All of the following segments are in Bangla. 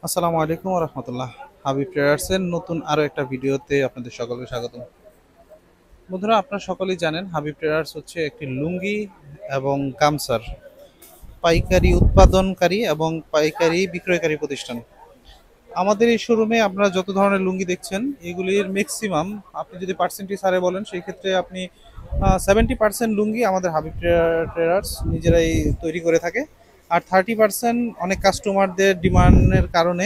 আসসালামু আলাইকুম ওয়া রাহমাতুল্লাহ। হাবিব ট্রেডার্সের নতুন আরো একটা ভিডিওতে আপনাদের সকলকে স্বাগতম। বন্ধুরা, আপনারা সকলেই জানেন হাবিব ট্রেডার্স হচ্ছে একটি লুঙ্গি এবং গামছার পাইকারি উৎপাদনকারী এবং পাইকারি বিক্রয়কারী প্রতিষ্ঠান। আমাদের এই শোরুমে আপনারা যত ধরনের লুঙ্গি দেখছেন এগুলির ম্যাক্সিমাম, আপনি যদি পার্সেন্টেজ হারে বলেন সেই ক্ষেত্রে আপনি 70% লুঙ্গি আমাদের হাবিব ট্রেডার্স নিজেরাই তৈরি করে থাকে। আর 30% অনেক কাস্টমারদের ডিমান্ডের কারণে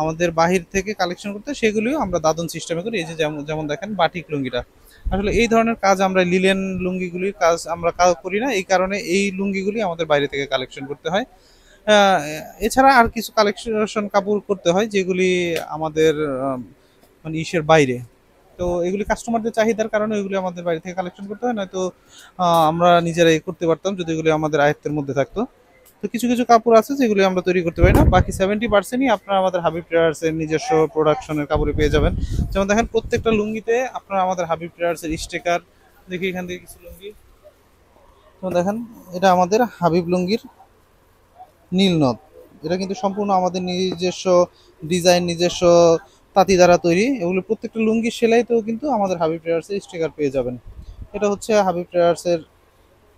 আমাদের বাহির থেকে কালেকশন করতে সেগুলিও আমরা দাদন সিস্টেমে করি। এই যে যেমন যেমন দেখেন বাটিক লুঙ্গিটা, আসলে এই ধরনের কাজ আমরা লিলেন লুঙ্গিগুলির কাজ আমরা করি না, এই কারণে এই লুঙ্গিগুলি আমাদের বাইরে থেকে কালেকশন করতে হয়। আহ, এছাড়া আর কিছু কালেকশন কাপড় করতে হয় যেগুলি আমাদের মানে ইসের বাইরে। তো এগুলি কাস্টমারদের চাহিদার কারণে এগুলি আমাদের বাইরে থেকে কালেকশন করতে হয়, নয়তো আমরা নিজেরাই করতে পারতাম যদি এগুলি আমাদের আয়ত্তের মধ্যে থাকতো। তো কিছু কিছু কাপড় আছে যেগুলি আমরা তৈরি করতে পারি না, বাকি 70%ই আপনারা আমাদের হাবিব ট্রেডার্সের নিজস্ব প্রোডাকশনের কাপড়ে পেয়ে যাবেন। যেমন দেখেন প্রত্যেকটা লুঙ্গিতে আপনারা আমাদের হাবিব ট্রেডার্সের স্টিকার, দেখি এখান থেকে কিছু লুঙ্গি, যেমন দেখেন এটা আমাদের হাবিব লুঙ্গির নীল নদ। এটা কিন্তু সম্পূর্ণ আমাদের নিজস্ব ডিজাইন, নিজস্ব তাঁতি দ্বারা তৈরি। এগুলো প্রত্যেকটা লুঙ্গির সেলাইতেও কিন্তু আমাদের হাবিব ট্রেডার্সের স্টিকার পেয়ে যাবেন। এটা হচ্ছে হাবিব ট্রেডার্সের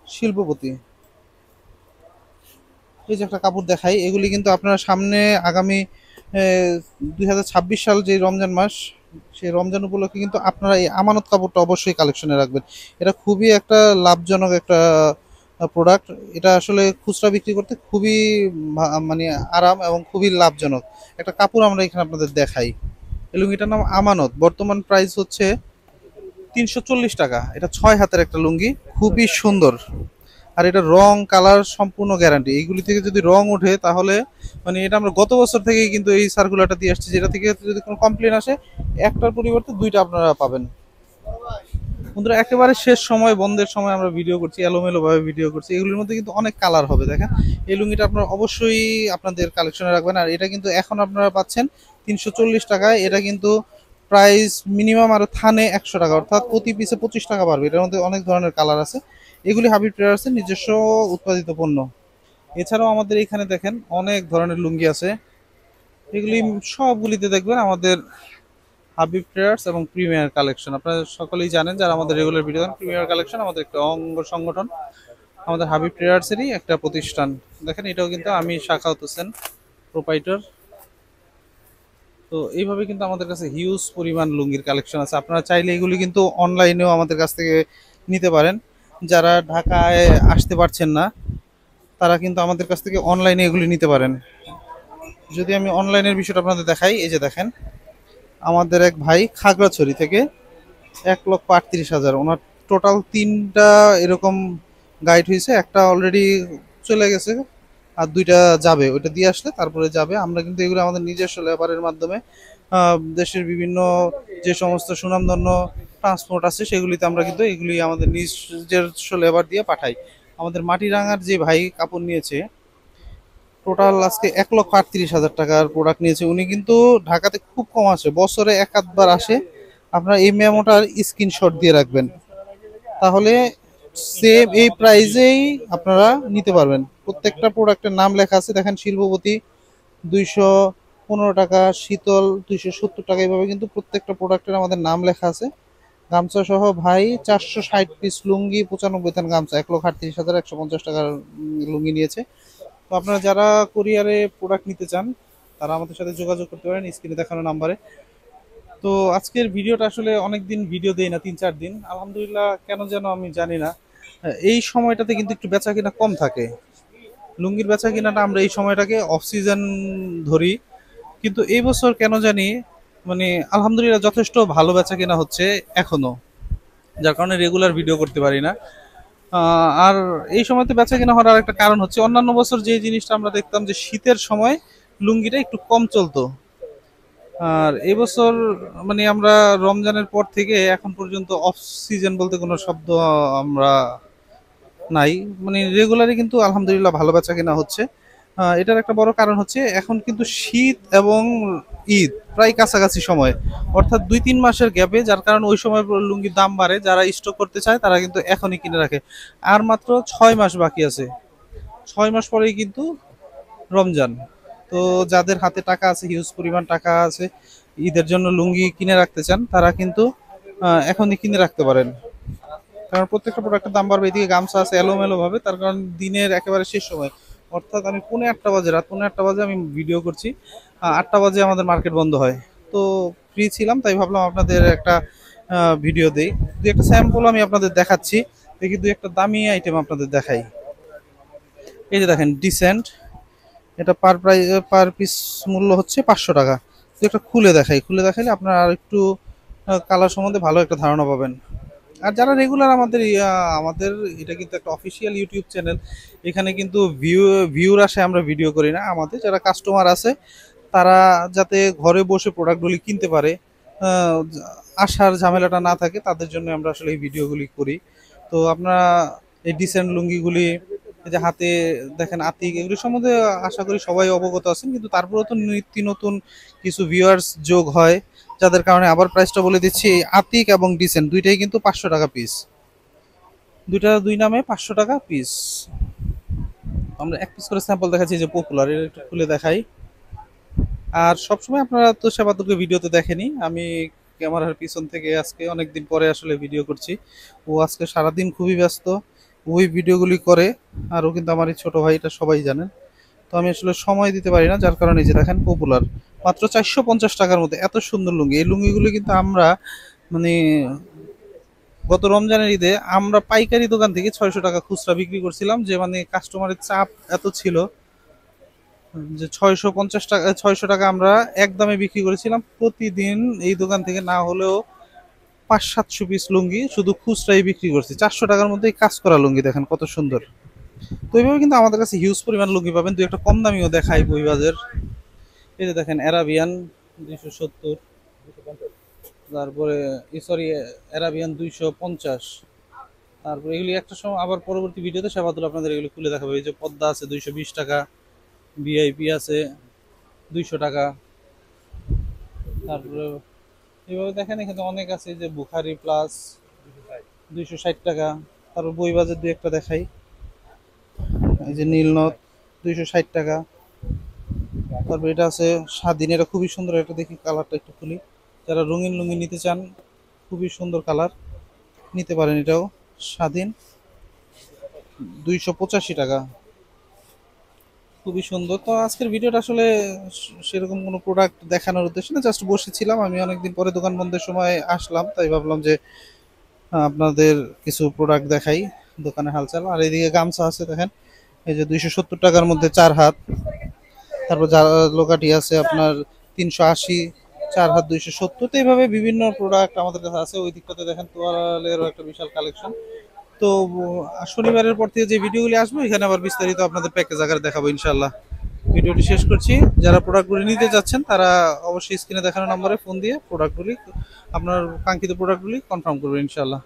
শিল্পপতি। এই যে একটা কাপড় দেখাই, এগুলি কিন্তু আপনারা সামনে আগামী 2026 সাল যে রমজান মাস, সেই রমজান উপলক্ষে কিন্তু আপনারা এই আমানত কাপড়টা অবশ্যই কালেকশনে রাখবেন। এটা খুবই একটা লাভজনক একটা প্রোডাক্ট। এটা আসলে খুচরা বিক্রি করতে খুবই মানে আরাম এবং খুবই লাভজনক একটা কাপড়। আমরা এখানে আপনাদের দেখাই, এই লুঙ্গিটার নাম আমানত। বর্তমান প্রাইস হচ্ছে 340 টাকা। এটা 6 হাতের একটা লুঙ্গি, খুবই সুন্দর। আর এটা রং কালার সম্পূর্ণ গ্যারান্টি। এইগুলি থেকে যদি রং ওঠে তাহলে মানে এটা আমরা গত বছর থেকেই কিন্তু এই সার্কুলারটা দিয়ে আসছি, যেটা থেকে যদি কোনো কমপ্লেন আসে একটার পরিবর্তে দুইটা আপনারা পাবেন। বন্ধুরা, একেবারে শেষ সময় বন্ধের সময় আমরা ভিডিও করছি, এলোমেলো ভাবে ভিডিও করছি। এগুলির মধ্যে কিন্তু অনেক কালার হবে, দেখেন। এই লুঙ্গিটা আপনারা অবশ্যই আপনাদের কালেকশনে রাখবেন। আর এটা কিন্তু এখন আপনারা পাচ্ছেন 340 টাকায়। এটা কিন্তু প্রাইস মিনিমাম আরো থানে 100 টাকা, অর্থাৎ প্রতি পিসে 25 টাকা পারবে। এটার মধ্যে অনেক ধরনের কালার আছে। এগুলি হাবিব ট্রেডার্সের নিজস্ব উৎপাদিত পণ্য। এছাড়াও আমাদের এখানে দেখেন অনেক ধরনের লুঙ্গি আছে। এগুলি সবগুলিতে দেখবেন আমাদের হাবিব ট্রেডার্স এবং প্রিমিয়ার কালেকশন। আপনারা সকলেই জানেন যারা আমাদের রেগুলার ভিডিও দেন, প্রিমিয়ার কালেকশন আমাদের একটা অঙ্গ সংগঠন, আমাদের হাবিব ট্রেডার্সেরই একটা প্রতিষ্ঠান। দেখেন এটাও কিন্তু আমি শাখাওয়াত হোসেন, প্রোপাইটর। তো এইভাবে কিন্তু আমাদের কাছে হিউজ পরিমাণ লুঙ্গির কালেকশন আছে। আপনারা চাইলে এগুলি কিন্তু অনলাইনেও আমাদের কাছ থেকে নিতে পারেন। যারা ঢাকায় আসতে পারছেন না তারা কিন্তু আমাদের কাছ থেকে অনলাইনে এগুলি নিতে পারেন। যদি আমি অনলাইনের বিষয়টা আপনাদের দেখাই, এই যে দেখেন আমাদের এক ভাই খাগড়াছড়ি থেকে 1,38,000, ওনার টোটাল 3টা এরকম গাইড হয়েছে। একটা অলরেডি চলে গেছে আর 2টা যাবে, ওইটা দিয়ে আসলে তারপরে যাবে। আমরা কিন্তু এগুলো আমাদের নিজস্ব লেবারের মাধ্যমে দেশের বিভিন্ন যে সমস্ত সুনামধন্য ট্রান্সপোর্ট আছে সেগুলিতে আমরা কিন্তু এগুলি আমাদের নিজস্ব লেবার দিয়ে পাঠাই। আমাদের মাটিরাঙ্গার যে ভাই কাপড় নিয়েছে, টোটাল আজকে 1,38,000 টাকার প্রোডাক্ট নিয়েছে। উনি কিন্তু ঢাকাতে খুব কম আসে, বছরে এক আধবার আসে। আপনার এই মেমোটার স্ক্রিনশট দিয়ে রাখবেন, তাহলে সেম এই প্রাইজেই আপনারা নিতে পারবেন। প্রত্যেকটা প্রোডাক্টের নাম লেখা আছে, দেখেন শিল্পপতি 215 টাকা, শীতল 270 টাকা, এইভাবে কিন্তু প্রত্যেকটা প্রোডাক্টের আমাদের নাম লেখা আছে। গামছা সহ ভাই 460 পিস লুঙ্গি, 95 থান গামছা, 1,38,150 টাকার লুঙ্গি নিয়েছে। তো আপনারা যারা কুরিয়ারে প্রোডাক্ট নিতে চান তারা আমাদের সাথে যোগাযোগ করতে পারেন স্ক্রিনে দেখানো নাম্বারে। তো আজকের ভিডিওটা আসলে অনেক দিন ভিডিও দেই না, 3-4 দিন আলহামদুলিল্লাহ, কেন যেন আমি জানি না। এই সময়টাতে কিন্তু একটু বেচা কিনা কম থাকে। লুঙ্গির বেচা কিনাটা আমরা এই সময়টাকে অফ সিজন ধরি, কিন্তু এই বছর কেন জানি মানে আলহামদুলিল্লাহ যথেষ্ট ভালো বেচা কিনা হচ্ছে এখনো, যার কারণে রেগুলার ভিডিও করতে পারি না। আর এই সময়তে বেচা কেনা হওয়ার একটা কারণ হচ্ছে অন্যান্য বছর যে জিনিসটা আমরা দেখতাম যে শীতের সময় লুঙ্গিটা একটু কম চলতো। আর এবছর মানে আমরা রমজানের পর থেকে এখন পর্যন্ত অফ সিজন বলতে কোনো শব্দ আমরা নাই, মানে রেগুলারই কিন্তু আলহামদুলিল্লাহ ভালো বেচা কেনা হচ্ছে। এটার একটা বড় কারণ হচ্ছে এখন কিন্তু শীত এবং ঈদ প্রায় কাছাকাছি সময়, অর্থাৎ 2-3 মাসের গ্যাপে, যার কারণে ওই সময় লুঙ্গির দাম বাড়ে। যারা স্টক করতে চায় তারা কিন্তু এখনই কিনে রাখে। আর মাত্র 6 মাস বাকি আছে, 6 মাস পরেই কিন্তু রমজান। তো যাদের হাতে টাকা আছে, হিউজ পরিমাণ টাকা আছে, ঈদের জন্য লুঙ্গি কিনে রাখতে চান, তারা কিন্তু এখনই কিনে রাখতে পারেন। কারণ প্রত্যেকটা প্রোডাক্টের দাম বাড়বে। এদিকে গামছা আছে এলোমেলো ভাবে, তার কারণ দিনের একেবারে শেষ সময়, অর্থাৎ আমি পৌনে 8টা বাজে, রাত পৌনে 8টা বাজে আমি ভিডিও করছি, 8টা বাজে আমাদের মার্কেট বন্ধ হয়। তো ফ্রি ছিলাম, তাই ভাবলাম আপনাদের একটা ভিডিও দেই। দু একটা স্যাম্পল আমি আপনাদের দেখাচ্ছি, দেখি দু একটা দামি আইটেম আপনাদের দেখাই। এই যে দেখেন ডিসেন্ট, এটা পার পিস মূল্য হচ্ছে 500 টাকা। তো একটা খুলে দেখাই, খুলে দেখাইলে আপনারা আর একটু কালার সম্বন্ধে ভালো একটা ধারণা পাবেন। আর যারা রেগুলার আমাদের এটা কিন্তু একটা অফিসিয়াল ইউটিউব চ্যানেল, এখানে কিন্তু ভিউর আসে আমরা ভিডিও করি না। আমাদের যারা কাস্টমার আছে তারা যাতে ঘরে বসে প্রোডাক্টগুলি কিনতে পারে, আহ, আসার ঝামেলাটা না থাকে, তাদের জন্য আমরা আসলে এই ভিডিওগুলি করি। তো আপনারা এই ডিসেন্ট লুঙ্গিগুলি, এই যে হাতে দেখেন আতিক, এগুলি সম্বন্ধে আশা করি সবাই অবগত আছেন, কিন্তু তারপরেও তো নিত্য নতুন কিছু ভিউয়ার্স যোগ হয়, যাদের কারণে আবার প্রাইসটা বলে দিচ্ছি। এই আতিক এবং ডিসেন্ট দুইটাই কিন্তু 500 টাকা পিস, দুইটা দুই নামে 500 টাকা পিস। আমরা এক পিস করে স্যাম্পল দেখাচ্ছি, যে পপুলার, এটা একটু খুলে দেখাই। আর সবসময় আপনারা তো সেবাদুরকে ভিডিওতে দেখেনি, আমি ক্যামেরার পিছন থেকে আজকে অনেকদিন পরে আসলে ভিডিও করছি। ও আজকে সারাদিন খুবই ব্যস্ত, ওই ভিডিওগুলি করে। আর ও কিন্তু আমার এই ছোট ভাই, এটা সবাই জানেন। তো আমি আসলে সময় দিতে পারি না, যার কারণে এই যে দেখেন পপুলার মাত্র 450 টাকার মধ্যে এত সুন্দর লুঙ্গি। এই লুঙ্গিগুলো কিন্তু আমরা মানে গত রমজানের ঈদে আমরা পাইকারি দোকান থেকে 600 টাকা খুচরা বিক্রি করছিলাম, যে মানে কাস্টমারের চাপ এত ছিল যে 650 টাকা, 600 টাকা আমরা একদমে বিক্রি করেছিলাম। প্রতিদিন এই দোকান থেকে না হলেও 500-700 পিস লুঙ্গি শুধু খুচরাই বিক্রি করছি, 400 টাকার মধ্যে এই কাজ করা লুঙ্গি দেখেন কত সুন্দর। তো এইভাবে কিন্তু আমাদের কাছে হিউজ পরিমাণ লুঙ্গি পাবেন। দু একটা কম দামিও দেখাই বইবাজের। এই যে দেখেন অ্যারাবিয়ান 270, তারপরে সরি অ্যারাবিয়ান 250। তারপরে এগুলি একটা সময় আবার পরবর্তী ভিডিওতে সেবাদুল আপনাদের এগুলি খুলে দেখাবে। এই যে পদ্মা আছে 220 টাকা, ভিআইপি আছে 200 টাকা। তারপরে এইভাবে দেখেন এখানে অনেক আছে, এই যে বুখারি প্লাস 260 টাকা। তারপর বইবাজার দুই একটা দেখাই, এই যে নীলনদ 260 টাকা। তারপর এটা আছে স্বাধীন, এটা খুবই সুন্দর, এটা দেখি কালারটা একটু খুলি। যারা রঙিন লুঙ্গি নিতে চান, খুবই সুন্দর কালার, নিতে পারেন। এটাও স্বাধীন 285 টাকা, খুবই সুন্দর। তো আজকের ভিডিওটা আসলে সেরকম কোনো প্রোডাক্ট দেখানোর উদ্দেশ্যে না, জাস্ট বসেছিলাম, আমি অনেকদিন পরে দোকান বন্ধের সময় আসলাম, তাই ভাবলাম যে আপনাদের কিছু প্রোডাক্ট দেখাই, দোকানে হালচাল। আর এইদিকে গামছা আছে দেখেন, এই যে 270 টাকার মধ্যে 4 হাত। তারপর লোকাটি আছে আপনার 380, 4 হাত 270। তো এইভাবে বিভিন্ন প্রোডাক্ট আমাদের কাছে আছে। ওই দিকটাতে দেখেন তোয়ালেরও একটা বিশাল কালেকশন। তো শনিবারের পর থেকে যে ভিডিওগুলি আসবে, এখানে আবার বিস্তারিত আপনাদের প্যাকেজ আকারে দেখাবো ইনশাল্লাহ। ভিডিওটি শেষ করছি। যারা প্রোডাক্টগুলি নিতে যাচ্ছেন তারা অবশ্যই স্ক্রিনে দেখানো নম্বরে ফোন দিয়ে প্রোডাক্টগুলি, আপনার কাঙ্ক্ষিত প্রোডাক্টগুলি কনফার্ম করবেন ইনশাল্লাহ।